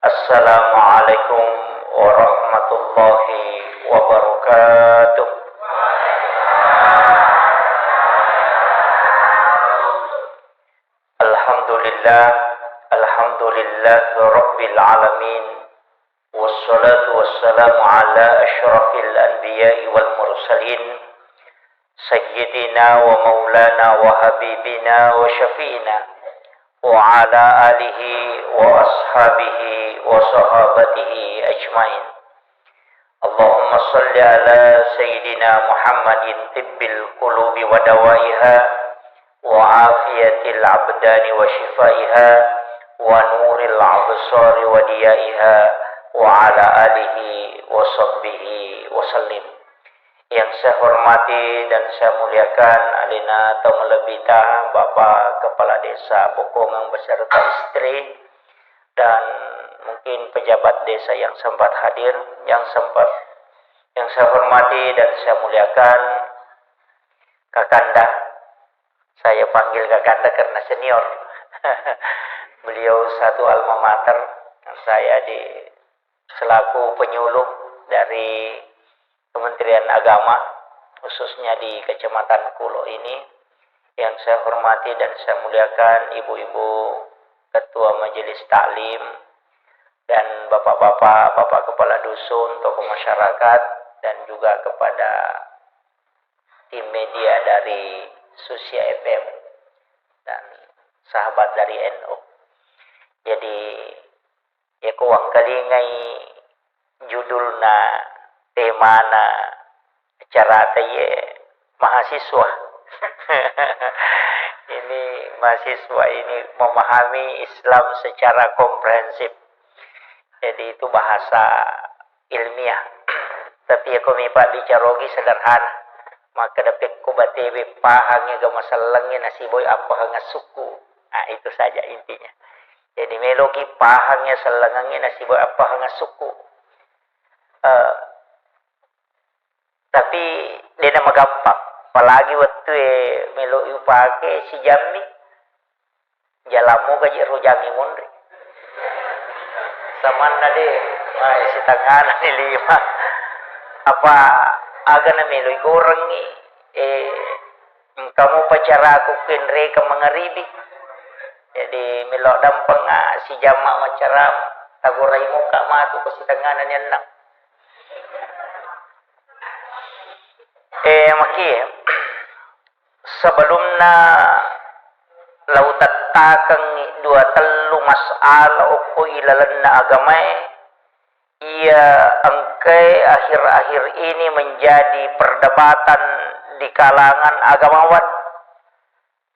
Assalamualaikum warahmatullahi wabarakatuh. Alhamdulillah, alhamdulillah rabbil alamin. Wassalatu wassalamu ala asyrafil anbiya'i wal mursalin. Sayyidina wa maulana wa habibina wa syafi'ina wa ala alihi wa ashabihi wa sahabatihi ajmain. Allahumma salli ala sayyidina Muhammadin tibbil qulubi wa dawaiha wa afiyatil abdani wa shifaiha wa nuril absari wa diyaiha wa ala alihi wa sahbihi wa sallim. Yang saya hormati dan saya muliakan Alina Tamalabita, Bapak Kepala Desa Bokongang beserta istri, dan mungkin pejabat desa yang sempat hadir, yang saya hormati dan saya muliakan Kakanda. Saya panggil Kakanda karena senior. Beliau satu alma mater, saya selaku penyuluh dari Kementerian Agama, khususnya di Kecamatan Kulo ini. Yang saya hormati dan saya muliakan ibu-ibu ketua majelis taklim dan bapak-bapak, bapak kepala dusun, tokoh masyarakat, dan juga kepada tim media dari Susia FM dan sahabat dari NU. Jadi ya kuang kalingai judulna temana acara taye mahasiswa. Ini mahasiswa ini memahami Islam secara komprehensif. Jadi itu bahasa ilmiah. Tapi aku mipa bicarogi sederhana. Maka dapat ku batebe pahangnya ga masalahnya nasi boy apa hanga suku. Nah itu saja intinya. Jadi melogi pahangnya selangangnya nasi boy apa hanga suku. Tapi dia nama gampang. Apalagi waktu melo upake si jammi jalamu gaji rojangi mondri. Samanna de si tangana ni lima. Apa aga na melo goreng ni kamu pacara aku kenre ke mengeribi. Jadi melo dampang si jamak macara tagurai muka matu ke si tangana ni anak. Maki sebelumnya lautatakang dua telu mas'ala uku ilalanna agamai ia angkai akhir-akhir ini menjadi perdebatan di kalangan agamawan.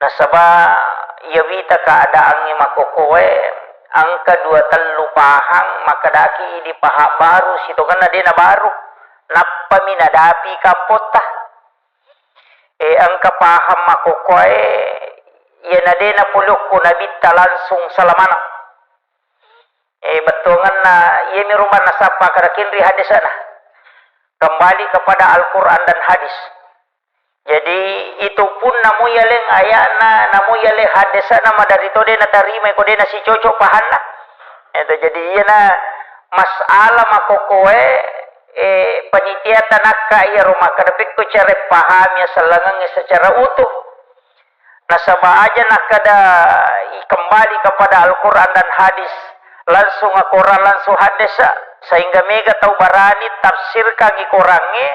Nasabah ia wita keadaannya makokowe angka dua telu pahang maka daki di pahak baru situ kan ada baru napa minadapi kampota angka paham makokoe ya nadena pulukku nabita langsung salamana betongan na ia miruman nasapa karakinri hadisana kembali kepada Al-Quran dan hadis. Jadi itu pun namu yaleng ayana namu yaleng hadisana madari to dena tarima ko dena si cocok pahanna itu. Jadi iya na masalah makokoe panitia tanaka iya rumah kadapik ko cari pahamnya selangangnya secara utuh. Nasabah aja nakada kembali kepada Al-Quran dan hadis langsung Al-Quran langsung hadis sehingga mega tahu barani tafsir kaki kurangnya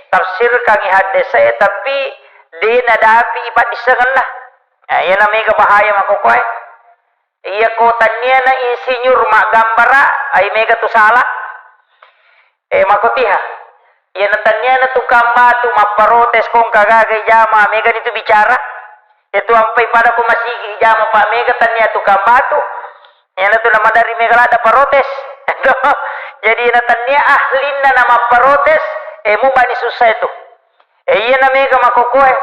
tafsir kaki hadis saya tapi dia nadapi ipat disengan lah. Nah, iya mega bahaya makokoy. Iya kotanya na insinyur mak gambara ay mega tu salah. Makotiha. Iya natanya na tukang batu maparotes kong kagagay jama mega itu bicara. Itu sampai pada ko masigi jama Pak mega tanya tukang batu. Yan na nama dari mega ada parotes. Jadi natanya ahlin na nama parotes mo bani susah itu. Iya na mega makokoy.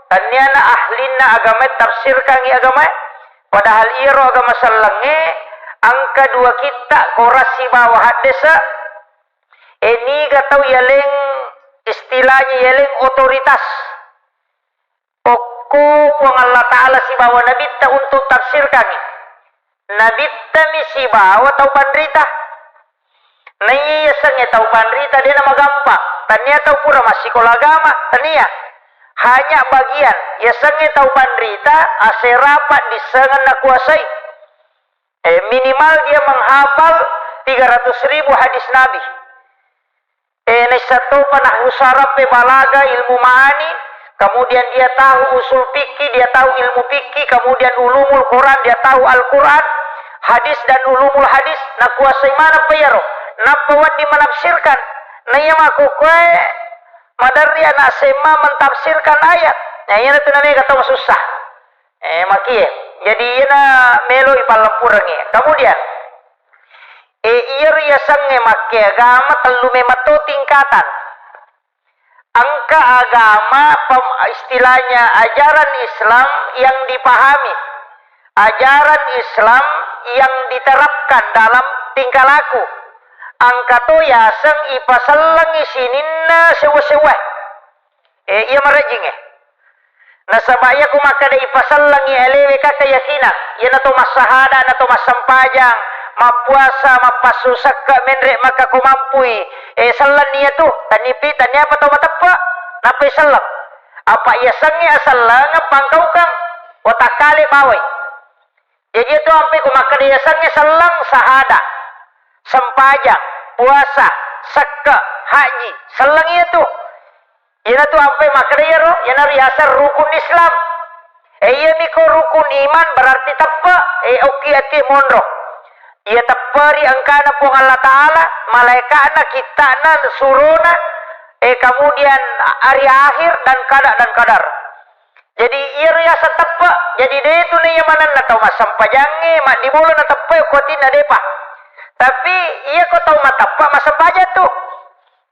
Tanya na ahlin na agama tafsir kangi agama. Padahal iro agama salangnya angka dua kita korasi bawah hadisa. Ini gatau yaleng istilahnya yaleng otoritas. Oku puang Allah Ta'ala si bawa Nabi ta untuk tafsir kami. Nabi ta mi si bawa tau bandrita. senge tahu pandrita dia nama gampang. Tania tahu pura masih kolagama. Tania hanya bagian. Ya senge tahu pandrita ase rapat di sengan na kuasai. Minimal dia menghafal 300.000 hadis Nabi. Satu panah usarab balaga ilmu ma'ani. Kemudian dia tahu usul fikih, dia tahu ilmu fikih. Kemudian ulumul Quran, dia tahu Al-Quran. Hadis dan ulumul hadis. Na kuasai mana payaro? Napawat di menafsirkan. Na iya makukwe madari anak sema mentafsirkan ayat. Nah iya na tunami kata susah. Makie. Jadi iya na melo ipalampurangnya. Kemudian iya ria sange makie agama telu memato tingkatan. Angka agama istilahnya ajaran Islam yang dipahami. Ajaran Islam yang diterapkan dalam tingkah laku. Angka to yaseng ipasallang isininna sewa-sewa. Iya marajing Nasabaya kumakada ipasallang elewe ka keyakinan. Iya na to masahada, na to masampajang, mapuasa, mapasusak ka menre maka kumampui. Salan niya to, tanipi, tanya apa to matapa? Napay salang. Apa iya sangi asalang pangkaw kang watakali maway. Jadi itu sampai kumakada iya sangi salang sahada, sampajang, puasa, sakka, haji, salang iya to. Iya tu sampai makada iya ro, iya na rihasar rukun Islam. Iya ni ko rukun iman berarti tapa, oki ati monro. Ia tepari angkana pung Allah Ta'ala, malaikatna, kitana, suruna, kemudian hari akhir dan kadar. Jadi ia riasa tepa, jadi dia itu nih yang mana na tahu masam pajangi, mak di bulu na tepa, kuatin na depa. Tapi ia kau tahu mak tepa masam pajak tuh.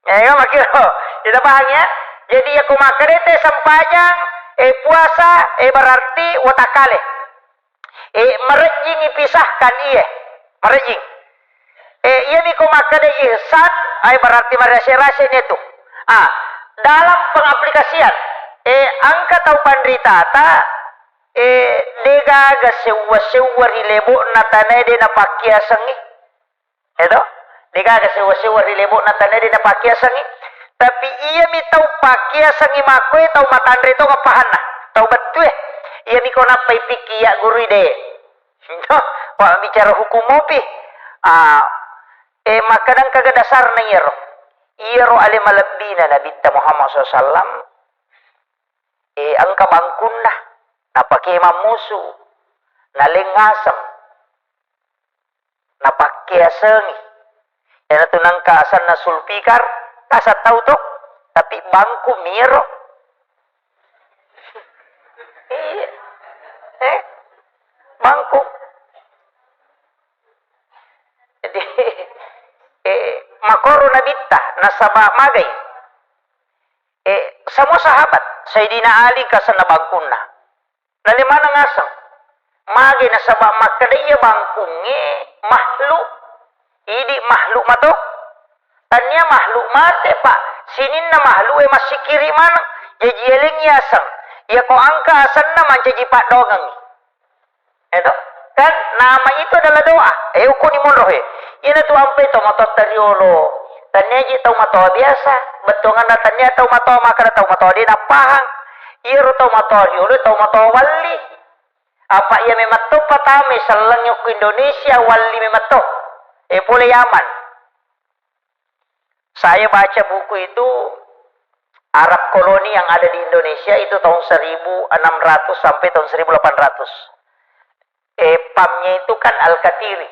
Ya makiro, kita paham ya. Jadi ia kumakerete sampajang, puasa, berarti watakale. Merejing ipisahkan iya. Merejing. Iya ni kumakade ihsan, berarti marasi-rasi itu. Dalam pengaplikasian, angka tau pandritata, dega gasewa-sewa rilebo natane de napakia sangi. Itu, dega gasewa-sewa rilebo natane de napakia sangi. Tapi iya mi tau pakia sangi makwe tau matandre to kapahana, tau betul. Iya mi ko napay pikiya guru ide. Pak bicara hukum mopi. Makadang kagak dasar na iyero. Iyero alim alabina Nabi Muhammad SAW. Angka bangkun na. Napake mamusu. Nalingasam. Napake asengi. Yan ito nang kaasan na sulpikar. Kasat tau to. Tapi bangku miro. Bangku. Jadi makoro nabita nasaba magay. Semua sahabat Sayyidina Ali kasana bangkunna. Nalimana ngasang. Magay nasaba makadaya bangkunge makhluk. Idi makhluk mato. Tanya makhluk mate pak. Sinin na makhluk masih kiri mana. Jadi eling yasang. Ya ko angka asan na mancaji pak dogang. Itu kan nama itu adalah doa. Uko ni monrohe. Ina tu ampe to moto tariolo. Tanya ji tau moto biasa. Betongan na tanya tau moto maka tau moto di napahang. Iro tau moto riolo tau moto wali. Apa ia memato patame salang yok Indonesia wali memato. Boleh Yaman. Saya baca buku itu Arab koloni yang ada di Indonesia itu tahun 1600 sampai tahun 1800. Pamnya itu kan Al-Katiri.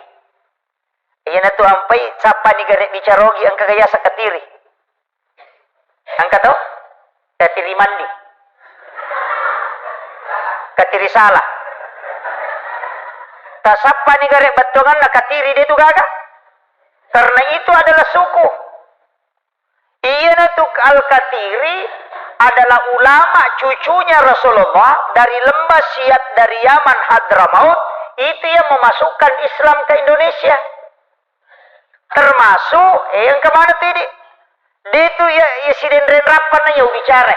Iya na tu ampai sapa ni garek bicarogi ang kagaya sa Katiri. Ang kato? Katiri mandi. Katiri salah. Ta sapa ni garek batongan na Katiri dia tu gaga. Karena itu adalah suku. Iya na tu Al-Katiri adalah ulama cucunya Rasulullah dari lembah Siat dari Yaman Hadramaut. Itu yang memasukkan Islam ke Indonesia. Termasuk yang kemana tadi? Dia itu ya si dendren rapan na yung bicara.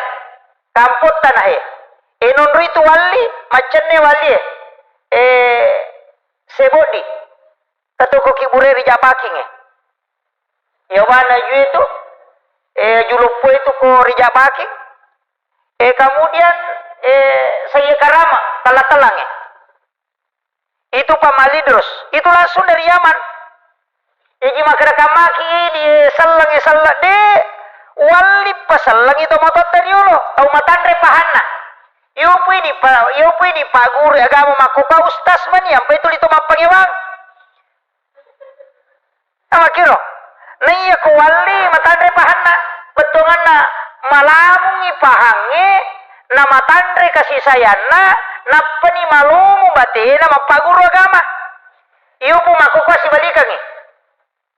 Kampot tanah nonro itu wali, macam ne wali sebodi. Katuko kibure di jabaking Yawana ju itu julupo itu ko rijabaki. Kemudian saya karama talang itu pamalidros itu langsung dari Yaman. Iji makarakamaki di salang de walip pasalang itu motot dari ulo tau matandre pahanna. Iupu ini pagur agama makuka ustas mani sampai itu lito mapangewang. Kiro naiya ko wali matandre pahanna betonganna malamungi pahange na matandre kasih sayana na pani malumu bate na mapaguru agama. Iupu makuka si balikangi.